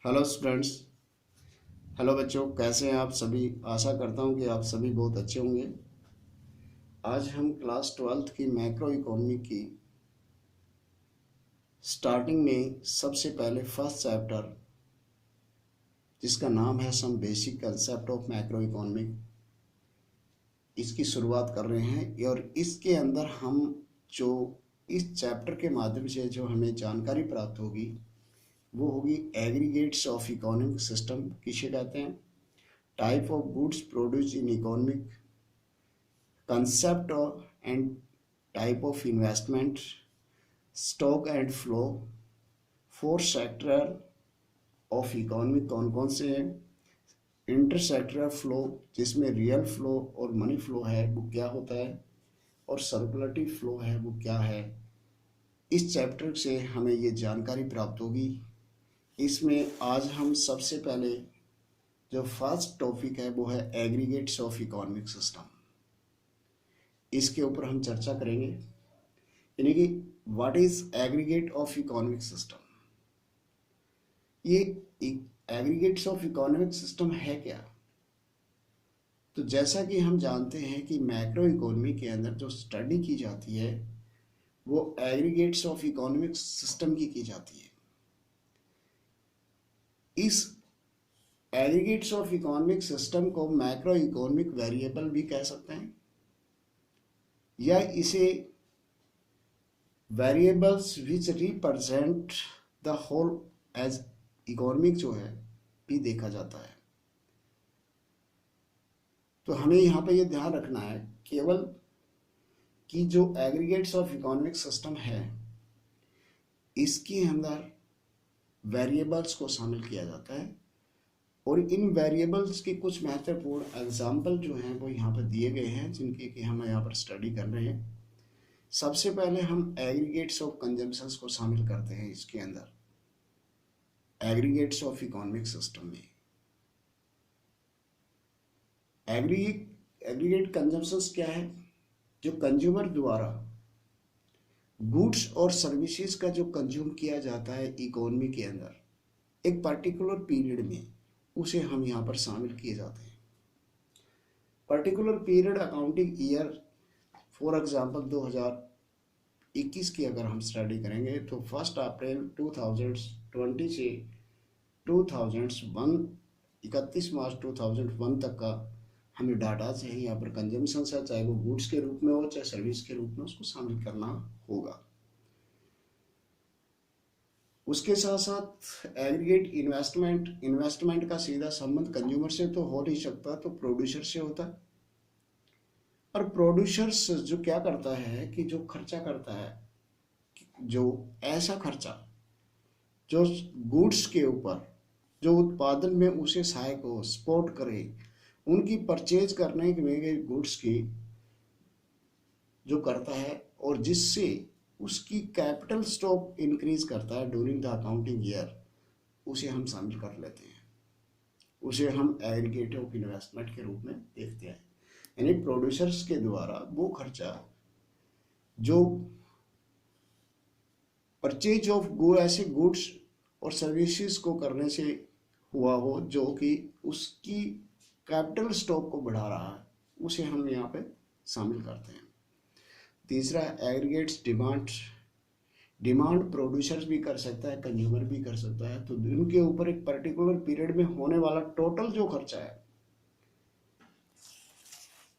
Hello students. Hello बच्चों, कैसे हैं आप सभी। आशा करता हूं कि आप सभी बहुत अच्छे होंगे। आज हम क्लास 12th की मैक्रो इकोनॉमी की स्टार्टिंग में सबसे पहले फर्स्ट चैप्टर, जिसका नाम है some basic concept of macro economy, इसकी शुरुआत कर रहे हैं। और इसके अंदर हम जो इस चैप्टर के माध्यम से जो हमें जानकारी प्राप्त होगी वो होगी एग्रीगेट्स ऑफ इकोनॉमिक सिस्टम किसे कहते हैं, type of goods produce in economic, concept of and type of investment, stock and flow, four sector of economy कौन कौन से हैं, इंटरसेक्टरल फ्लो जिसमें रियल फ्लो और मनी फ्लो है वो क्या होता है, और सर्कुलेटरी फ्लो है वो क्या है। इस चैप्टर से हमें ये जानकारी प्राप्त होगी। इसमें आज हम सबसे पहले जो फर्स्ट टॉपिक है वो है एग्रीगेट्स ऑफ इकोनॉमिक सिस्टम, इसके ऊपर हम चर्चा करेंगे। यानी कि what is aggregate of economic system. ये एग्रीगेट्स ऑफ इकोनॉमिक सिस्टम है क्या। तो जैसा कि हम जानते हैं कि मैक्रो इकोनॉमी के अंदर जो स्टडी की जाती है वो एग्रीगेट्स ऑफ इकोनॉमिक सिस्टम की जाती है। इस एग्रीगेट्स ऑफ इकोनॉमिक सिस्टम को मैक्रो इकोनॉमिक वेरिएबल भी कह सकते हैं, या इसे variables which represent the whole as economic जो है भी देखा जाता है। तो हमें यहाँ पे ये ध्यान रखना है केवल कि जो एग्रीगेट्स ऑफ इकोनॉमिक सिस्टम है इसके अंदर वेरिएबल्स को शामिल किया जाता है, और इन वेरिएबल्स के कुछ महत्वपूर्ण एग्जाम्पल जो हैं वो यहाँ पर दिए गए हैं जिनकी कि हम यहाँ पर स्टडी कर रहे हैं। सबसे पहले हम एग्रीगेट्स ऑफ कंजम्पशंस को शामिल करते हैं इसके अंदर एग्रीगेट्स ऑफ इकोनॉमिक सिस्टम में। एग्रीगेट कंजम्पशंस क्या है, जो कंज्यूमर द्वारा गुड्स और सर्विसेज का जो कंज्यूम किया जाता है इकोनॉमी के अंदर एक पर्टिकुलर पीरियड में, उसे हम यहाँ पर शामिल किए जाते हैं। Particular period accounting year, for example 2021 की अगर हम स्टडी करेंगे तो 1 अप्रैल 2020 से 2001 31 मार्च 2001 तक का हमें डाटा चाहिए। यहाँ पर कंजम्पशन है, चाहे वो गुड्स के रूप में हो चाहे सर्विस के रूप में, उसको शामिल करना होगा। उसके साथ साथ एग्रीगेट इन्वेस्टमेंट का सीधा संबंध कंज्यूमर से तो हो नहीं सकता, तो प्रोड्यूसर से होता है। और प्रोड्यूसर्स जो क्या करता है कि जो खर्चा करता है, जो ऐसा खर्चा जो गुड्स के ऊपर जो उत्पादन में उसे सहायक हो, सपोर्ट करे, उनकी परचेज करने में गुड्स की जो करता है और जिससे उसकी कैपिटल स्टॉक इंक्रीज करता है ड्यूरिंग द अकाउंटिंग ईयर, उसे हम शामिल कर लेते हैं। उसे हम एग्रीगेट ऑफ इन्वेस्टमेंट के रूप में देखते हैं। यानी प्रोड्यूसर्स के द्वारा वो खर्चा जो परचेज ऑफ ऐसे गुड्स और सर्विसेज को करने से हुआ हो जो कि उसकी कैपिटल स्टॉक को बढ़ा रहा है, उसे हम यहाँ पे शामिल करते हैं। तीसरा एग्रीगेट्स डिमांड प्रोड्यूसर्स भी कर सकता है, कंज्यूमर भी कर सकता है। तो उनके ऊपर एक पर्टिकुलर पीरियड में होने वाला टोटल जो खर्चा है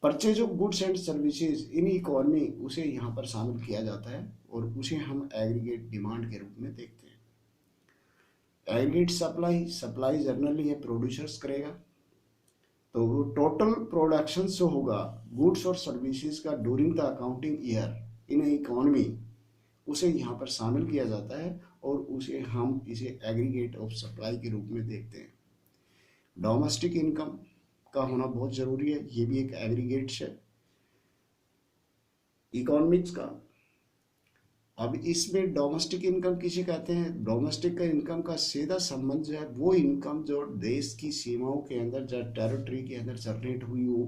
purchase of goods and services in economy, उसे यहाँ पर शामिल किया जाता है और उसे हम एग्रीगेट डिमांड के रूप में देखते हैं। एग्रीगेट सप्लाई जनरली है प्रोड्यूसर्स करेगा, तो वो टोटल प्रोडक्शन जो होगा गुड्स और सर्विसेज का during the accounting year in economy, उसे यहाँ पर शामिल किया जाता है और उसे हम इसे एग्रीगेट ऑफ सप्लाई के रूप में देखते हैं। डोमेस्टिक इनकम का होना बहुत जरूरी है, ये भी एक एग्रीगेट्स है इकोनॉमिक्स का। अब इसमें डोमेस्टिक इनकम किसे कहते हैं, डोमेस्टिक का इनकम का सीधा संबंध जो है वो इनकम जो देश की सीमाओं के अंदर जो टेरिटरी के अंदर जनरेट हुई हो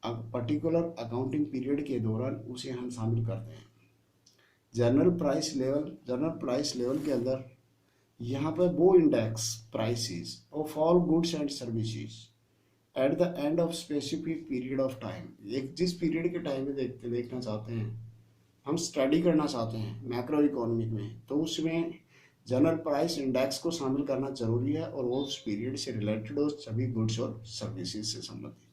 पर्टिकुलर अकाउंटिंग पीरियड के दौरान, उसे हम शामिल करते हैं। जनरल प्राइस लेवल के अंदर यहाँ पर वो index prices of all goods and services at the end of specific period of time, एक जिस पीरियड के टाइम में देखना चाहते हैं, हम स्टडी करना चाहते हैं मैक्रो इकोनॉमिक में, तो उसमें जनरल प्राइस इंडेक्स को शामिल करना जरूरी है और वो उस पीरियड से रिलेटेड हो, सभी गुड्स और सर्विसेज से संबंधित।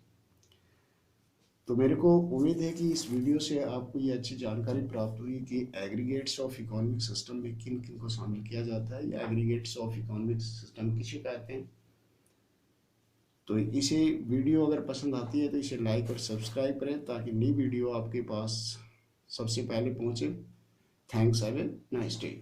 तो मेरे को उम्मीद है कि इस वीडियो से आपको ये अच्छी जानकारी प्राप्त हुई कि एग्रीगेट्स ऑफ इकोनॉमिक सिस्टम में किन किन को शामिल किया जाता है या एग्रीगेट्स ऑफ इकोनॉमिक सिस्टम किसे कहते हैं। तो इसे वीडियो अगर पसंद आती है तो इसे लाइक और सब्सक्राइब करें ताकि नई वीडियो आपके पास सबसे पहले पहुंचे। Thanks, have a nice day.